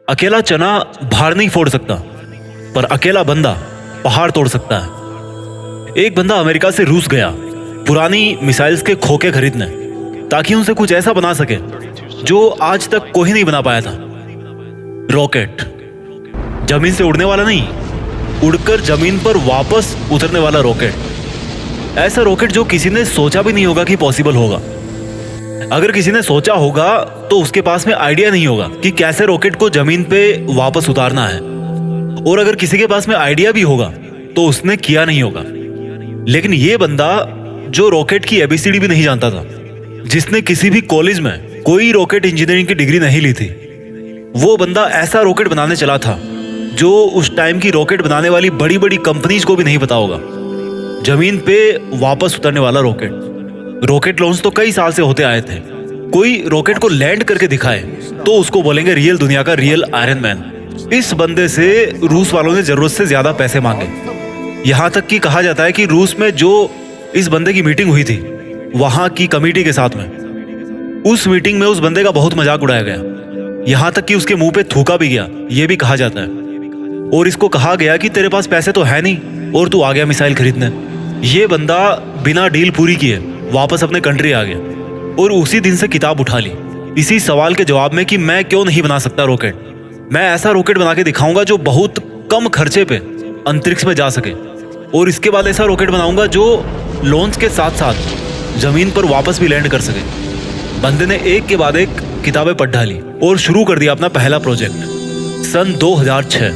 अकेला चना भार नहीं फोड़ सकता, पर अकेला बंदा पहाड़ तोड़ सकता है। एक बंदा अमेरिका से रूस गया पुरानी मिसाइल्स के खोखे खरीदने, ताकि उनसे कुछ ऐसा बना सके जो आज तक कोई नहीं बना पाया था। रॉकेट, जमीन से उड़ने वाला नहीं, उड़कर जमीन पर वापस उतरने वाला रॉकेट। ऐसा रॉकेट जो किसी ने सोचा भी नहीं होगा कि पॉसिबल होगा। अगर किसी ने सोचा होगा तो उसके पास में आइडिया नहीं होगा कि कैसे रॉकेट को जमीन पे वापस उतारना है, और अगर किसी के पास में आइडिया भी होगा तो उसने किया नहीं होगा। लेकिन ये बंदा जो रॉकेट की एबीसीडी भी नहीं जानता था, जिसने किसी भी कॉलेज में कोई रॉकेट इंजीनियरिंग की डिग्री नहीं ली थी, वो बंदा ऐसा रॉकेट बनाने चला था जो उस टाइम की रॉकेट बनाने वाली बड़ी बड़ी कंपनीज को भी नहीं पता होगा। जमीन पे वापस उतरने वाला रॉकेट। रॉकेट लॉन्च तो कई साल से होते आए थे। कोई रॉकेट को लैंड करके दिखाए तो उसको बोलेंगे रियल दुनिया का रियल आयरन मैन। इस बंदे से रूस वालों ने जरूरत से ज्यादा पैसे मांगे। यहां तक कि कहा जाता है कि रूस में जो इस बंदे की मीटिंग हुई थी वहां की कमेटी के साथ में, उस मीटिंग में उस बंदे का बहुत मजाक उड़ाया गया। यहां तक कि उसके मुंह पे थूका भी गया, ये भी कहा जाता है। और इसको कहा गया कि तेरे पास पैसे तो है नहीं और तू आ गया मिसाइल खरीदने। ये बंदा बिना डील पूरी किए वापस अपने कंट्री आ गया और उसी दिन से किताब उठा ली इसी सवाल के जवाब में कि मैं क्यों नहीं बना सकता रॉकेट। मैं ऐसा रॉकेट बना के दिखाऊंगा जो बहुत कम खर्चे पे अंतरिक्ष में जा सके, और इसके बाद ऐसा रॉकेट बनाऊंगा जो लॉन्च के साथ साथ जमीन पर वापस भी लैंड कर सके। बंदे ने एक के बाद एक किताबें पढ़ डाली और शुरू कर दिया अपना पहला प्रोजेक्ट। सन 2006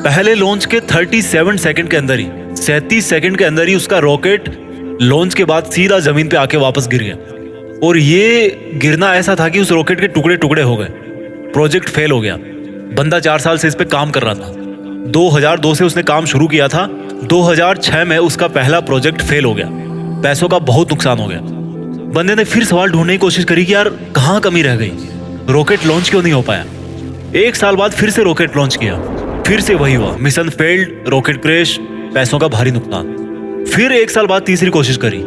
पहले लॉन्च के 37 सेकंड के अंदर ही 37 सेकंड के अंदर ही उसका रॉकेट लॉन्च के बाद सीधा जमीन पे आके वापस गिर गया। और ये गिरना ऐसा था कि उस रॉकेट के टुकड़े टुकड़े हो गए। प्रोजेक्ट फेल हो गया। बंदा 4 साल से इस पे काम कर रहा था। 2002 से उसने काम शुरू किया था। 2006 में उसका पहला प्रोजेक्ट फेल हो गया। पैसों का बहुत नुकसान हो गया। बंदे ने फिर सवाल ढूंढने की कोशिश करी कि यार कहाँ कमी रह गई, रॉकेट लॉन्च क्यों नहीं हो पाया। 1 साल बाद फिर से रॉकेट लॉन्च किया, फिर से वही हुआ, मिशन फेल्ड, रॉकेट क्रैश, पैसों का भारी नुकसान। फिर 1 साल बाद तीसरी कोशिश करी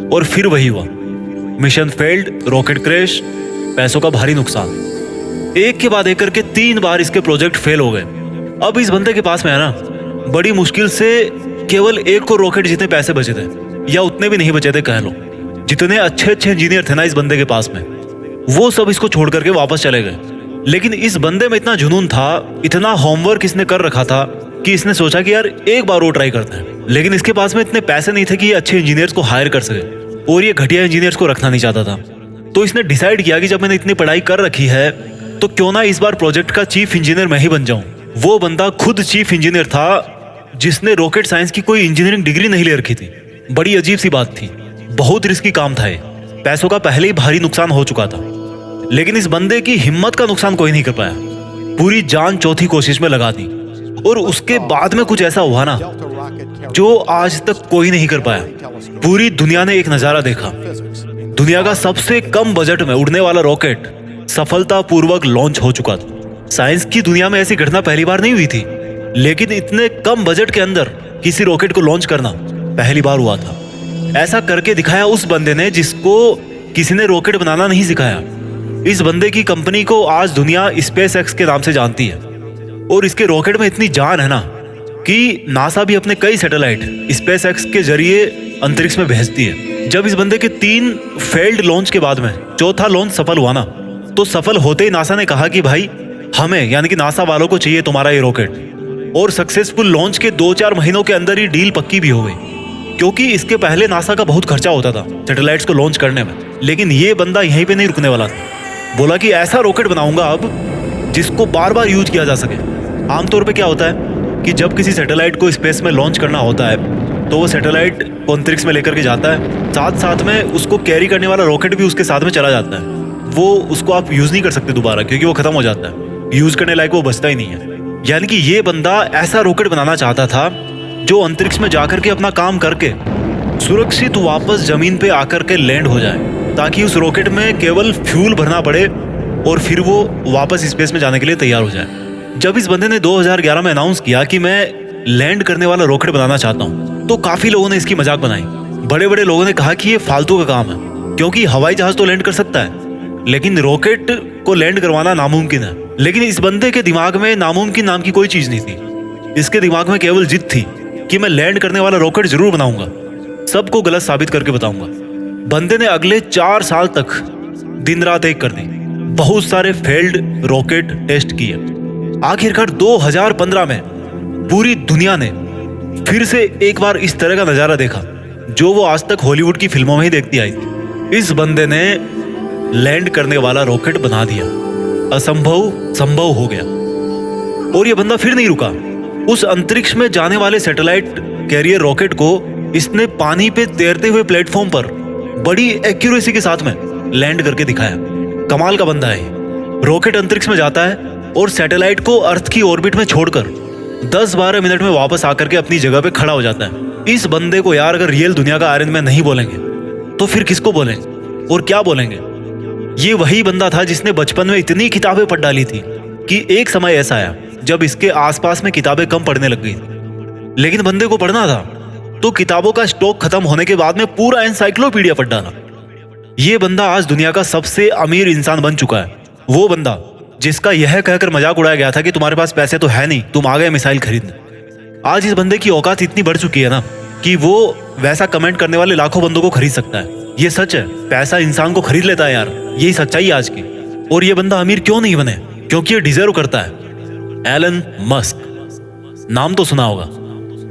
और फिर वही हुआ, मिशन फेल्ड, रॉकेट क्रैश, पैसों का भारी नुकसान। एक के बाद एक करके 3 बार इसके प्रोजेक्ट फेल हो गए। अब इस बंदे के पास में है ना, बड़ी मुश्किल से केवल 1 को रॉकेट जितने पैसे बचे थे, या उतने भी नहीं बचे थे कह लो। जितने अच्छे अच्छे इंजीनियर थे ना इस बंदे के पास में, वो सब इसको छोड़ करके वापस चले गए। लेकिन इस बंदे में इतना जुनून था, इतना होमवर्क इसने कर रखा था कि इसने सोचा कि यार एक बार वो ट्राई करते हैं। लेकिन इसके पास में इतने पैसे नहीं थे कि ये अच्छे इंजीनियर्स को हायर कर सके, और ये घटिया इंजीनियर्स को रखना नहीं चाहता था। तो इसने डिसाइड किया कि जब मैंने इतनी पढ़ाई कर रखी है तो क्यों ना इस बार प्रोजेक्ट का चीफ इंजीनियर मैं ही बन जाऊं। वो बंदा खुद चीफ इंजीनियर था जिसने रॉकेट साइंस की कोई इंजीनियरिंग डिग्री नहीं ले रखी थी। बड़ी अजीब सी बात थी, बहुत रिस्की काम था ये। पैसों का पहले ही भारी नुकसान हो चुका था, लेकिन इस बंदे की हिम्मत का नुकसान कोई नहीं कर पाया। पूरी जान चौथी कोशिश में लगा दी, और उसके बाद में कुछ ऐसा हुआ ना जो आज तक कोई नहीं कर पाया। पूरी दुनिया ने एक नजारा देखा। दुनिया का सबसे कम बजट में उड़ने वाला रॉकेट सफलतापूर्वक लॉन्च हो चुका था। साइंस की दुनिया में ऐसी घटना पहली बार नहीं हुई थी, लेकिन इतने कम बजट के अंदर किसी रॉकेट को लॉन्च करना पहली बार हुआ था। ऐसा करके दिखाया उस बंदे ने जिसको किसी ने रॉकेट बनाना नहीं सिखाया। इस बंदे की कंपनी को आज दुनिया स्पेस एक्स के नाम से जानती है, और इसके रॉकेट में इतनी जान है ना कि नासा भी अपने कई सैटेलाइट स्पेस एक्स के जरिए अंतरिक्ष में भेजती है। जब इस बंदे के 3 फेल्ड लॉन्च के बाद में चौथा लॉन्च सफल हुआ ना, तो सफल होते ही नासा ने कहा कि भाई हमें, यानी कि नासा वालों को चाहिए तुम्हारा ये रॉकेट। और सक्सेसफुल लॉन्च के 2-4 महीनों के अंदर ही डील पक्की भी हो गई, क्योंकि इसके पहले नासा का बहुत खर्चा होता था सैटेलाइट्स को लॉन्च करने में। लेकिन ये बंदा यहीं पे नहीं रुकने वाला था। बोला कि ऐसा रॉकेट बनाऊंगा अब जिसको बार बार यूज किया जा सके। आमतौर पे क्या होता है कि जब किसी सैटेलाइट को स्पेस में लॉन्च करना होता है तो वो सैटेलाइट को अंतरिक्ष में लेकर के जाता है, साथ साथ में उसको कैरी करने वाला रॉकेट भी उसके साथ में चला जाता है। वो उसको आप यूज नहीं कर सकते दोबारा, क्योंकि वो खत्म हो जाता है, यूज करने लायक वो बचता ही नहीं है। यानी कि ये बंदा ऐसा रॉकेट बनाना चाहता था जो अंतरिक्ष में जाकर के अपना काम करके सुरक्षित वापस जमीन पे आकर के लैंड हो जाए, ताकि उस रॉकेट में केवल फ्यूल भरना पड़े और फिर वो वापस स्पेस में जाने के लिए तैयार हो जाए। जब इस बंदे ने 2011 में अनाउंस किया कि मैं लैंड करने वाला रॉकेट बनाना चाहता हूँ, तो काफी लोगों ने इसकी मजाक बनाई। बड़े बड़े लोगों ने कहा कि ये फालतू का काम है, क्योंकि हवाई जहाज तो लैंड कर सकता है, लेकिन रॉकेट को लैंड करवाना नामुमकिन है। लेकिन इस बंदे के दिमाग में नामुमकिन नाम की कोई चीज नहीं थी। इसके दिमाग में केवल जिद थी कि मैं लैंड करने वाला रॉकेट जरूर बनाऊंगा, सबको गलत साबित करके बताऊंगा। बंदे ने अगले 4 साल तक दिन रात एक कर दी, बहुत सारे फेल्ड रॉकेट टेस्ट किए। आखिरकार 2015 में पूरी दुनिया ने फिर से एक बार इस तरह का नजारा देखा जो वो आज तक हॉलीवुड की फिल्मों में ही देखती आई थी। इस बंदे ने लैंड करने वाला रॉकेट बना दिया, असंभव संभव हो गया। और ये बंदा फिर नहीं रुका। उस अंतरिक्ष में जाने वाले सैटेलाइट कैरियर रॉकेट को इसने पानी पे तैरते हुए प्लेटफॉर्म पर बड़ी एक्यूरेसी के साथ में लैंड करके दिखाया। कमाल का बंदा है। रॉकेट अंतरिक्ष में जाता है और सैटेलाइट को अर्थ की ऑर्बिट में छोड़कर 10-12 मिनट में वापस आकर के अपनी जगह पे खड़ा हो जाता है। इस बंदे को यार अगर रियल दुनिया का आयरन मैन नहीं बोलेंगे तो फिर किसको बोलेंगे और क्या बोलेंगे। ये वही बंदा था जिसने बचपन में इतनी किताबें पढ़ डाली थी कि एक समय ऐसा आया जब इसके आसपास में किताबें कम पढ़ने लग गई। लेकिन बंदे को पढ़ना था तो किताबों का स्टॉक खत्म होने के बाद में पूरा एनसाइक्लोपीडिया पढ़ डाला। ये बंदा आज दुनिया का सबसे अमीर इंसान बन चुका है। वो बंदा जिसका यह कहकर मजाक उड़ाया गया था कि तुम्हारे पास पैसे तो है नहीं, तुम आ गए मिसाइल खरीदने। आज इस बंदे की औकात इतनी बढ़ चुकी है ना कि वो वैसा कमेंट करने वाले लाखों बंदों को खरीद सकता है। ये सच है, पैसा इंसान को खरीद लेता है यार, यही सच्चाई आज की। और ये बंदा अमीर क्यों नहीं बने? क्योंकि ये डिजर्व करता है। एलन मस्क, नाम तो सुना होगा।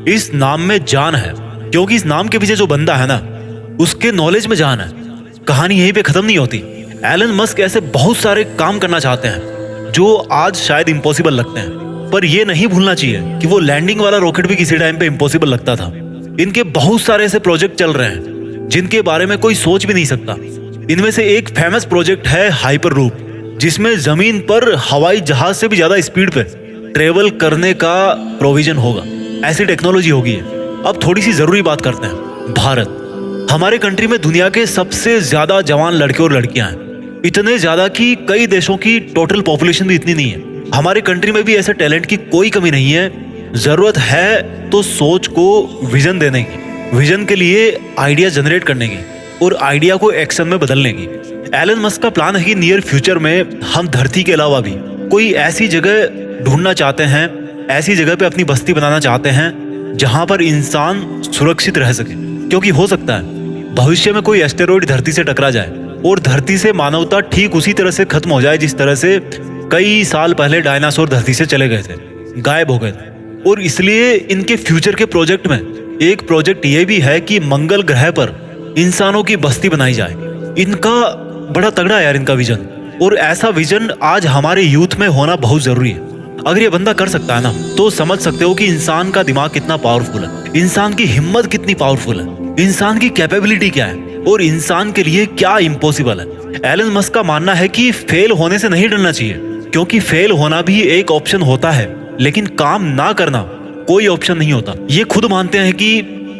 इस नाम में जान है, क्योंकि इस नाम के पीछे जो बंदा है ना उसके नॉलेज में जान है। कहानी यहीं पे खत्म नहीं होती। एलन मस्क ऐसे बहुत सारे काम करना चाहते हैं जो आज शायद इम्पॉसिबल लगते हैं, पर ये नहीं भूलना चाहिए कि वो लैंडिंग वाला रॉकेट भी किसी टाइम पे इम्पॉसिबल लगता था। इनके बहुत सारे ऐसे प्रोजेक्ट चल रहे हैं जिनके बारे में कोई सोच भी नहीं सकता। इनमें से एक फेमस प्रोजेक्ट है हाइपर लूप, जिसमें जमीन पर हवाई जहाज से भी ज्यादा स्पीड पे ट्रेवल करने का प्रोविजन होगा। ऐसी टेक्नोलॉजी होगी। अब थोड़ी सी जरूरी बात करते हैं। भारत, हमारे कंट्री में दुनिया के सबसे ज्यादा जवान लड़के और लड़कियां हैं, इतने ज्यादा कि कई देशों की टोटल पॉपुलेशन भी इतनी नहीं है। हमारे कंट्री में भी ऐसे टैलेंट की कोई कमी नहीं है। जरूरत है तो सोच को विजन देने की, विजन के लिए आइडिया जनरेट करने की और आइडिया को एक्शन में बदलने की। एलन मस्क का प्लान है कि नियर फ्यूचर में हम धरती के अलावा भी कोई ऐसी जगह ढूंढना चाहते हैं, ऐसी जगह पे अपनी बस्ती बनाना चाहते हैं जहां पर इंसान सुरक्षित रह सके। क्योंकि हो सकता है भविष्य में कोई एस्टेरॉइड धरती से टकरा जाए और धरती से मानवता ठीक उसी तरह से खत्म हो जाए जिस तरह से कई साल पहले डायनासोर धरती से चले गए थे, गायब हो गए थे। और इसलिए इनके फ्यूचर के प्रोजेक्ट में एक प्रोजेक्ट ये भी है कि मंगल ग्रह पर इंसानों की बस्ती बनाई जाए। इनका बड़ा तगड़ा है यार इनका विजन, और ऐसा विजन आज हमारे यूथ में होना बहुत जरूरी है। अगर ये बंदा कर सकता है ना तो समझ सकते हो कि इंसान का दिमाग कितना पावरफुल है, इंसान की हिम्मत कितनी पावरफुल है, इंसान की कैपेबिलिटी क्या है और इंसान के लिए क्या इम्पॉसिबल है। एलन मस्क का मानना है कि फेल होने से नहीं डरना चाहिए, क्योंकि फेल होना भी एक ऑप्शन होता है, लेकिन काम ना करना कोई ऑप्शन नहीं होता। ये खुद मानते हैं कि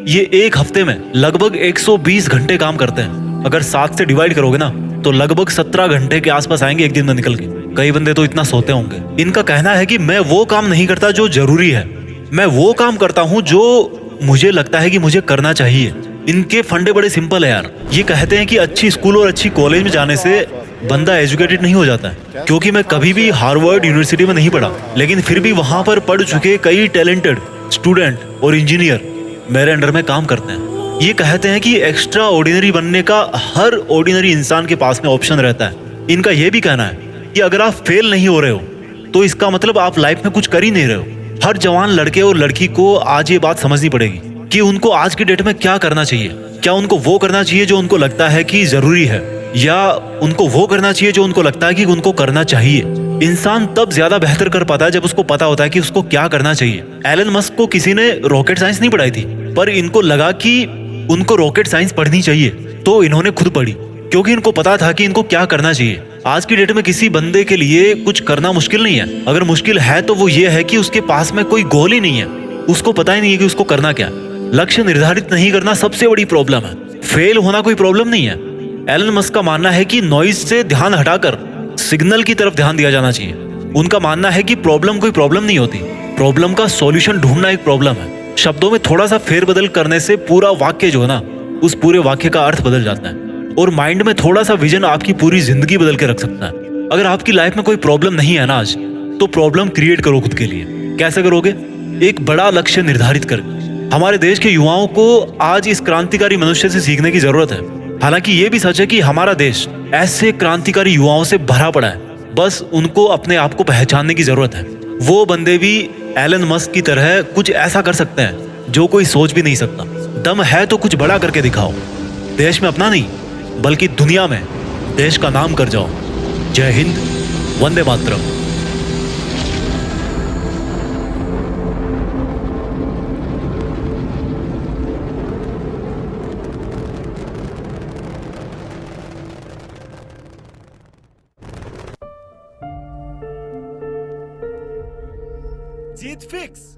ये एक हफ्ते में लगभग 120 घंटे काम करते हैं। अगर 7 से डिवाइड करोगे ना तो लगभग 17 घंटे के आसपास आएंगे एक दिन में निकल के। कई बंदे तो इतना सोते होंगे। इनका कहना है कि मैं वो काम नहीं करता जो जरूरी है, मैं वो काम करता हूँ जो मुझे लगता है कि मुझे करना चाहिए। इनके फंडे बड़े सिंपल है यार। ये कहते हैं कि अच्छी स्कूल और अच्छी कॉलेज में जाने से बंदा एजुकेटेड नहीं हो जाता है, क्योंकि मैं कभी भी हार्वर्ड यूनिवर्सिटी में नहीं पढ़ा, लेकिन फिर भी वहां पर पढ़ चुके कई टैलेंटेड स्टूडेंट और इंजीनियर मेरे अंडर में काम करते हैं। ये कहते हैं कि एक्स्ट्रा ऑर्डिनरी बनने का हर ऑर्डिनरी इंसान के पास में ऑप्शन रहता है। इनका यह भी कहना है कि अगर आप फेल नहीं हो रहे हो तो इसका मतलब आप लाइफ में कुछ कर ही नहीं रहे हो। हर जवान लड़के और लड़की को आज ये बात समझनी पड़ेगी कि उनको आज की डेट में क्या करना चाहिए। क्या उनको वो करना चाहिए जो उनको लगता है कि जरूरी है, या उनको वो करना चाहिए जो उनको लगता है कि उनको करना चाहिए। इंसान तब ज्यादा बेहतर कर पाता है जब उसको पता होता है कि उसको क्या करना चाहिए। एलन मस्क को किसी ने रॉकेट साइंस नहीं पढ़ाई थी, पर इनको लगा कि उनको रॉकेट साइंस पढ़नी चाहिए, तो इन्होंने खुद पढ़ी, क्योंकि इनको पता था कि इनको क्या करना चाहिए। आज की डेट में किसी बंदे के लिए कुछ करना मुश्किल नहीं है। अगर मुश्किल है तो वो ये है कि उसके पास में कोई गोल ही नहीं है, उसको पता ही नहीं है कि उसको करना क्या। लक्ष्य निर्धारित नहीं करना सबसे बड़ी प्रॉब्लम है। फेल होना कोई प्रॉब्लम नहीं है। एलन मस्क का मानना है कि नॉइज से ध्यान हटाकर सिग्नल की तरफ ध्यान दिया जाना चाहिए। उनका मानना है कि प्रॉब्लम कोई प्रॉब्लम नहीं होती, प्रॉब्लम का सॉल्यूशन ढूंढना एक प्रॉब्लम है। शब्दों में थोड़ा सा फेरबदल करने से पूरा वाक्य जो है ना, उस पूरे वाक्य का अर्थ बदल जाता है। और माइंड में थोड़ा सा विजन आपकी पूरी जिंदगी बदल के रख सकता है। अगर आपकी लाइफ में कोई प्रॉब्लम नहीं है ना आज, तो प्रॉब्लम क्रिएट करो खुद के लिए। कैसे करोगे? एक बड़ा लक्ष्य निर्धारित कर। हमारे देश के युवाओं को आज इस क्रांतिकारी मनुष्य से सीखने की जरूरत है। हालांकि ये भी सच है कि हमारा देश ऐसे क्रांतिकारी युवाओं से भरा पड़ा है, बस उनको अपने आप को पहचानने की जरूरत है। वो बंदे भी एलन मस्क की तरह कुछ ऐसा कर सकते हैं जो कोई सोच भी नहीं सकता। दम है तो कुछ बड़ा करके दिखाओ। देश में अपना नहीं, बल्कि दुनिया में देश का नाम कर जाओ। जय हिंद, वंदे मातरम। जीत फिक्स।